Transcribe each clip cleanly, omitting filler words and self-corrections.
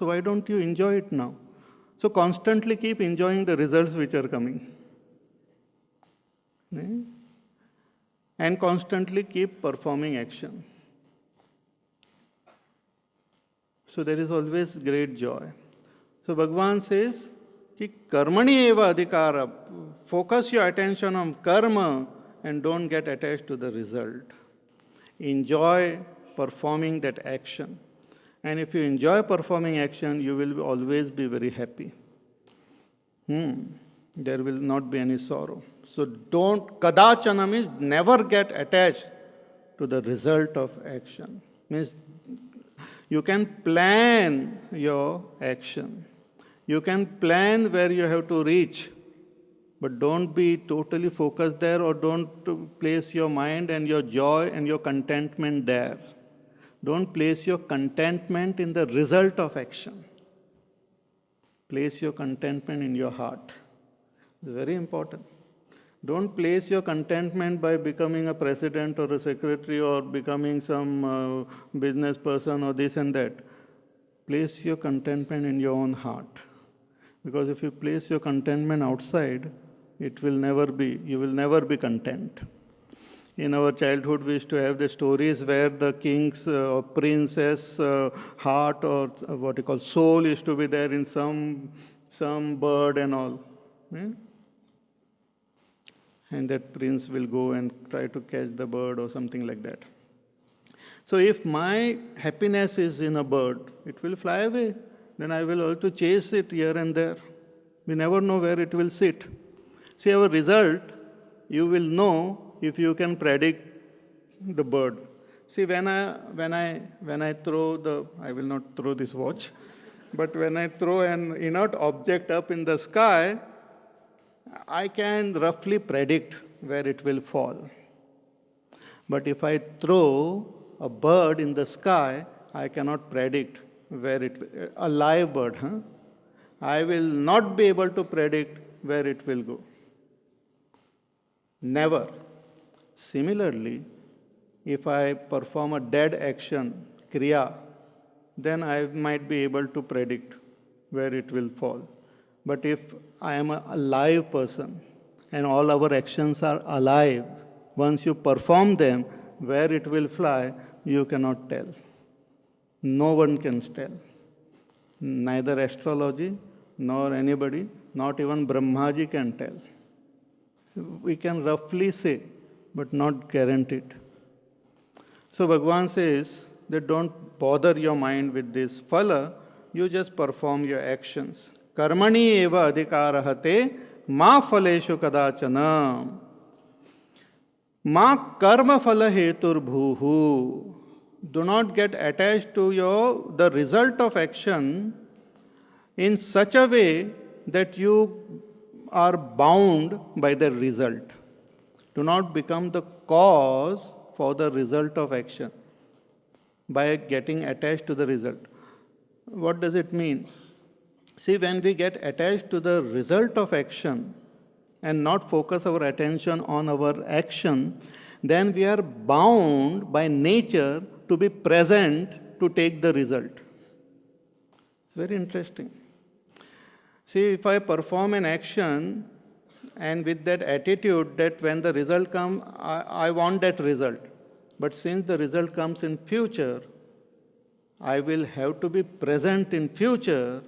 So why don't you enjoy it now? So constantly keep enjoying the results which are coming. And constantly keep performing action. So there is always great joy. So Bhagavan says, ki karmani eva adhikara, focus your attention on karma and don't get attached to the result. Enjoy performing that action. And if you enjoy performing action, you will always be very happy. There will not be any sorrow. So don't, kadachana means never get attached to the result of action. Means you can plan your action. You can plan where you have to reach, but don't be totally focused there, or don't place your mind and your joy and your contentment there. Don't place your contentment in the result of action. Place your contentment in your heart. It's very important. Don't place your contentment by becoming a president or a secretary or becoming some business person or this and that. Place your contentment in your own heart. Because if you place your contentment outside, you will never be content. In our childhood, we used to have the stories where the king's or princess heart or what you call soul used to be there in some bird and all. And that prince will go and try to catch the bird or something like that. So if my happiness is in a bird, it will fly away. Then I will also chase it here and there. We never know where it will sit. See, our result, you will know if you can predict the bird. See, when I throw I will not throw this watch, but when I throw an inert object up in the sky, I can roughly predict where it will fall. But if I throw a bird in the sky, I cannot predict where a live bird, I will not be able to predict where it will go. Never. Similarly, if I perform a dead action, kriya, then I might be able to predict where it will fall. But if I am a alive person and all our actions are alive, once you perform them, where it will fly, you cannot tell. No one can tell. Neither astrology nor anybody, not even Brahmaji can tell. We can roughly say, but not guarantee it. So Bhagavan says that don't bother your mind with this phala, you just perform your actions. Karmani eva adhikarahate ma phaleshu kadachana. Ma karma phala hetur bhuhu. Do not get attached to the result of action in such a way that you are bound by the result. Do not become the cause for the result of action by getting attached to the result. What does it mean? See, when we get attached to the result of action and not focus our attention on our action, then we are bound by nature to be present to take the result. It's very interesting. See, if I perform an action and with that attitude that when the result comes, I want that result. But since the result comes in future, I will have to be present in future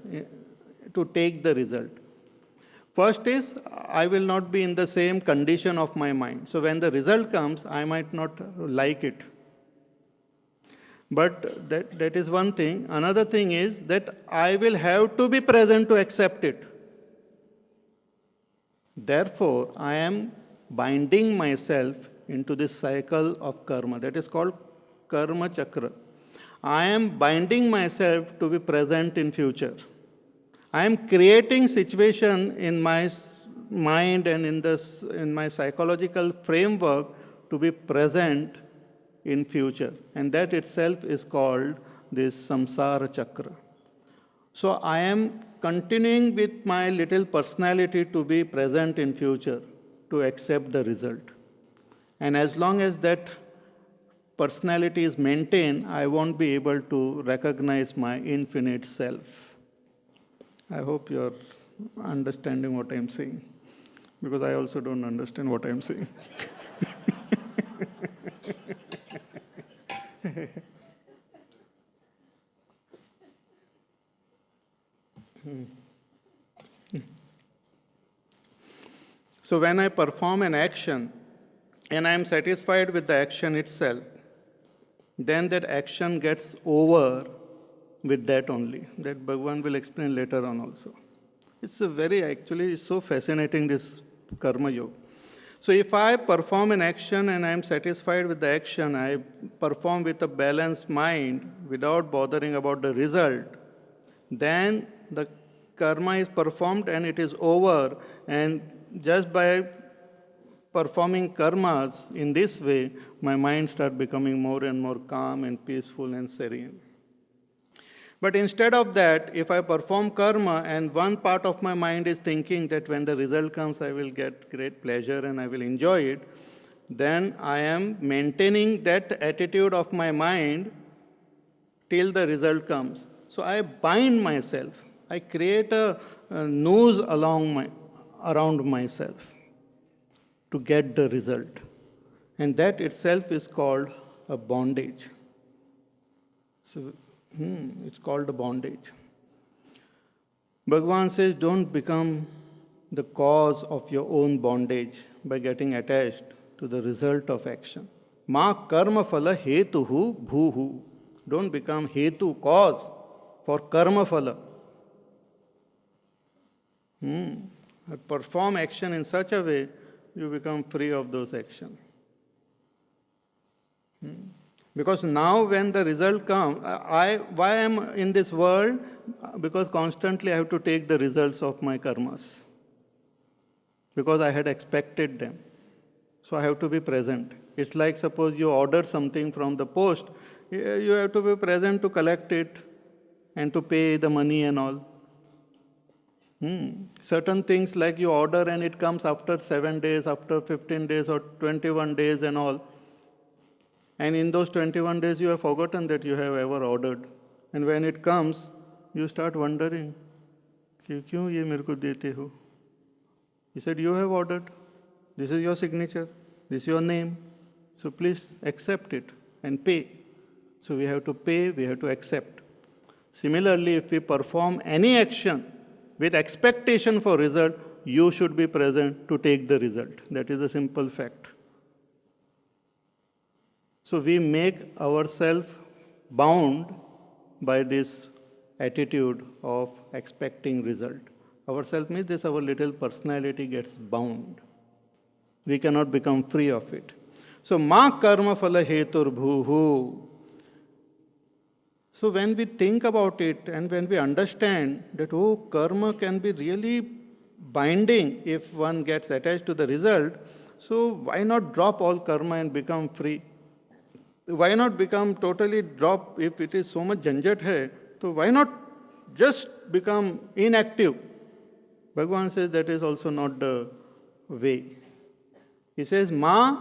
to take the result. First is, I will not be in the same condition of my mind. So when the result comes, I might not like it. But that is one thing. Another thing is that I will have to be present to accept it. Therefore, I am binding myself into this cycle of karma. That is called karma chakra. I am binding myself to be present in future. I am creating situation in my mind and in my psychological framework to be present in future. And that itself is called this samsara chakra. So I am continuing with my little personality to be present in future, to accept the result. And as long as that personality is maintained, I won't be able to recognize my infinite self. I hope you're understanding what I'm saying, because I also don't understand what I'm saying. So when I perform an action and I am satisfied with the action itself, then that action gets over with that only. That Bhagavan will explain later on also. It's it's so fascinating, this karma yoga. So if I perform an action and I am satisfied with the action, I perform with a balanced mind without bothering about the result, then the karma is performed and it is over. And just by performing karmas in this way, my mind starts becoming more and more calm and peaceful and serene. But instead of that, if I perform karma and one part of my mind is thinking that when the result comes, I will get great pleasure and I will enjoy it, then I am maintaining that attitude of my mind till the result comes. So I bind myself. I create a noose around myself to get the result. And that itself is called a bondage. So it's called a bondage. Bhagavan says, don't become the cause of your own bondage by getting attached to the result of action. Ma karma phala hetuhu bhuhu. Don't become hetu, cause for karma phala. Perform action in such a way, you become free of those actions. Because now when the result comes, why I am in this world? Because constantly I have to take the results of my karmas. Because I had expected them. So I have to be present. It's like suppose you order something from the post, you have to be present to collect it and to pay the money and all. Certain things like you order and it comes after 7 days, after 15 days or 21 days and all. And in those 21 days you have forgotten that you have ever ordered. And when it comes, you start wondering, "Kyun ye mere ko dete ho?" He said, you have ordered. This is your signature. This is your name. So please accept it and pay. So we have to pay, we have to accept. Similarly, if we perform any action with expectation for result, you should be present to take the result. That is a simple fact. So we make ourselves bound by this attitude of expecting result. Ourself means this, our little personality gets bound. We cannot become free of it. So ma karma phala hetur bhuhu. So when we think about it and when we understand that, karma can be really binding if one gets attached to the result, so why not drop all karma and become free? Why not become totally drop if it is so much janjat hai? So why not just become inactive? Bhagavan says that is also not the way. He says, ma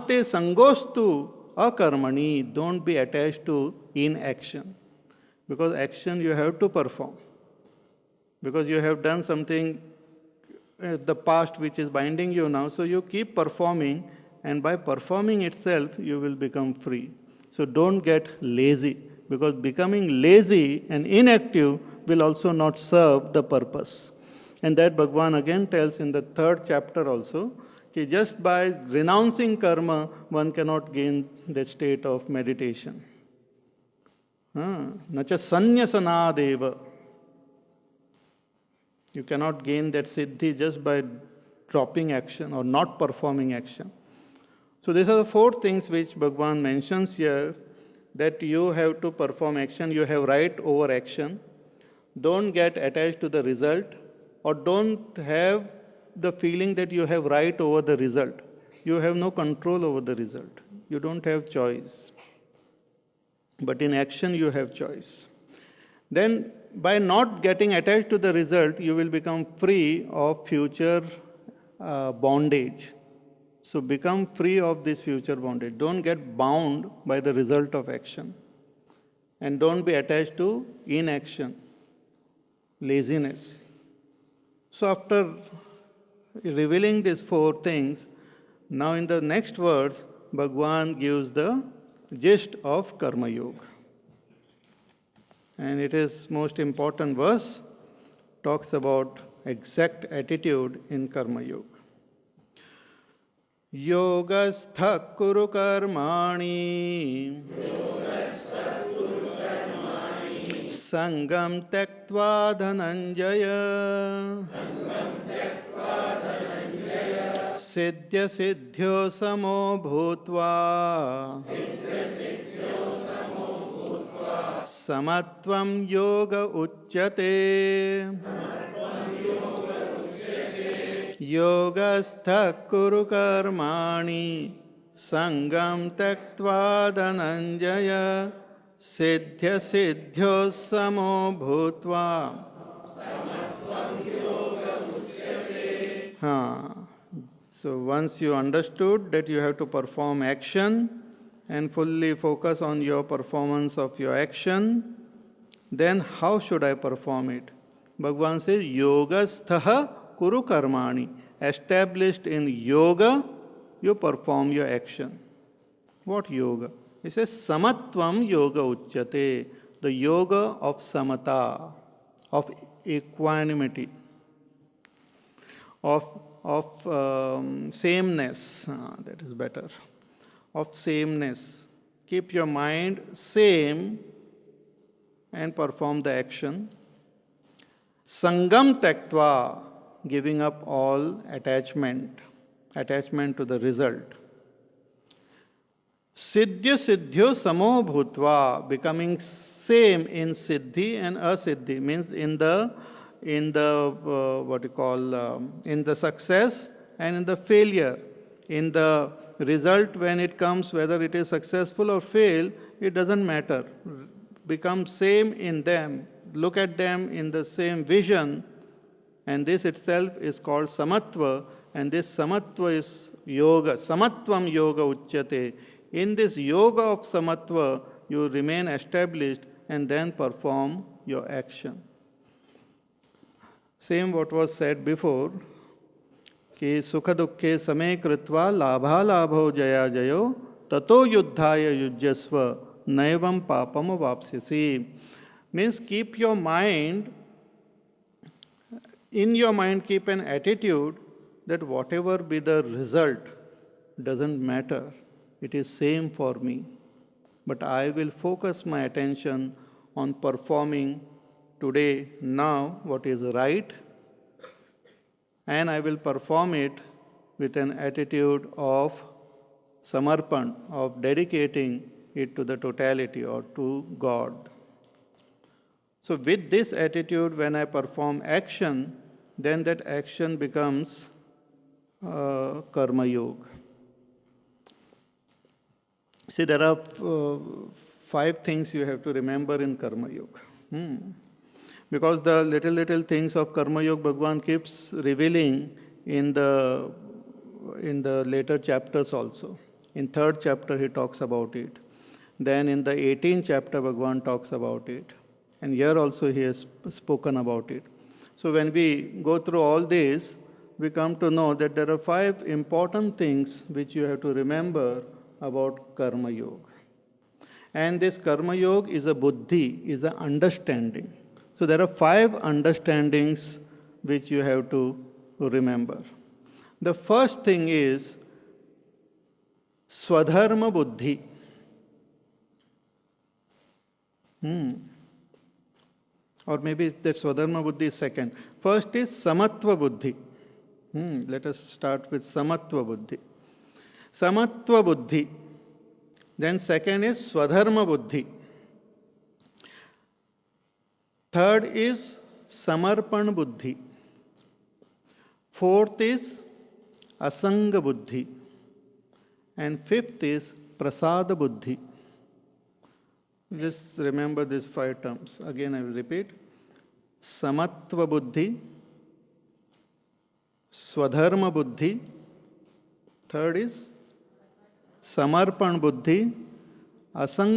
te sangostu akarmani. Don't be attached to inaction. Because action you have to perform. Because you have done something in the past which is binding you now. So you keep performing, and by performing itself, you will become free. So don't get lazy. Because becoming lazy and inactive will also not serve the purpose. And that Bhagavan again tells in the 3rd chapter also, that just by renouncing karma, one cannot gain that state of meditation. Nacha sanyasanadeva. You cannot gain that siddhi just by dropping action or not performing action. So these are the 4 things which Bhagavan mentions here, that you have to perform action, you have right over action. Don't get attached to the result, or don't have the feeling that you have right over the result. You have no control over the result. You don't have choice. But in action, you have choice. Then, by not getting attached to the result, you will become free of future bondage. So become free of this future bondage. Don't get bound by the result of action. And don't be attached to inaction, laziness. So after revealing these four things, now in the next verse, Bhagwan gives the gist of Karma Yoga. And it is most important verse, talks about exact attitude in Karma Yoga. Yogastha kuru karmani Sangam tektva dhananjaya Siddhya siddhyo samo bhutva Samatvam yoga uchyate Yogastha kuru karmani Sangam tektva dhananjaya Siddhya siddhyo samo bhutva. So once you understood that you have to perform action and fully focus on your performance of your action, then how should I perform it? Bhagavan says, Yogastha kuru karmani. Established in yoga, you perform your action. What yoga? He says, Samatvam yoga uchyate, the yoga of samatha, of equanimity, of sameness, that is better, of sameness. Keep your mind same and perform the action. Sangam tektva, giving up all attachment to the result. Siddhya siddhyo samo bhutva, becoming same in siddhi and asiddhi, means in the in the success and in the failure. In the result, when it comes, whether it is successful or fail, it doesn't matter. Become same in them. Look at them in the same vision, and this itself is called samatva, and this samatva is yoga. Samatvam yoga uchyate. In this yoga of samatva, you remain established and then perform your action. Same what was said before, कि सुख दुखे समय कृत्वा लाभा लाभो जया जयो ततो युद्धाय युज्यस्व नैवम पापम वाप्स्यसि. Means keep your mind, in your mind keep an attitude that whatever be the result doesn't matter. It is same for me. But I will focus my attention on performing today, now, what is right, and I will perform it with an attitude of samarpan, of dedicating it to the totality or to God. So with this attitude, when I perform action, then that action becomes karma yoga. See, there are 5 things you have to remember in karma yoga. Because the little things of karma yoga Bhagavan keeps revealing in the later chapters also. In 3rd chapter he talks about it. Then in the 18th chapter Bhagavan talks about it. And here also he has spoken about it. So when we go through all this, we come to know that there are 5 important things which you have to remember about karma yoga. And this karma yoga is a buddhi, is an understanding. So there are 5 understandings which you have to remember. The first thing is swadharma buddhi. Or maybe that swadharma buddhi is second. First is samatva buddhi. Let us start with samatva buddhi. Samatva buddhi. Then second is swadharma buddhi. Third is samarpan buddhi. Fourth is asanga buddhi. And fifth is prasada buddhi. Just remember these 5 terms. Again I will repeat. Samatva buddhi, swadharma buddhi, Third is Samarpan Buddhi, Asang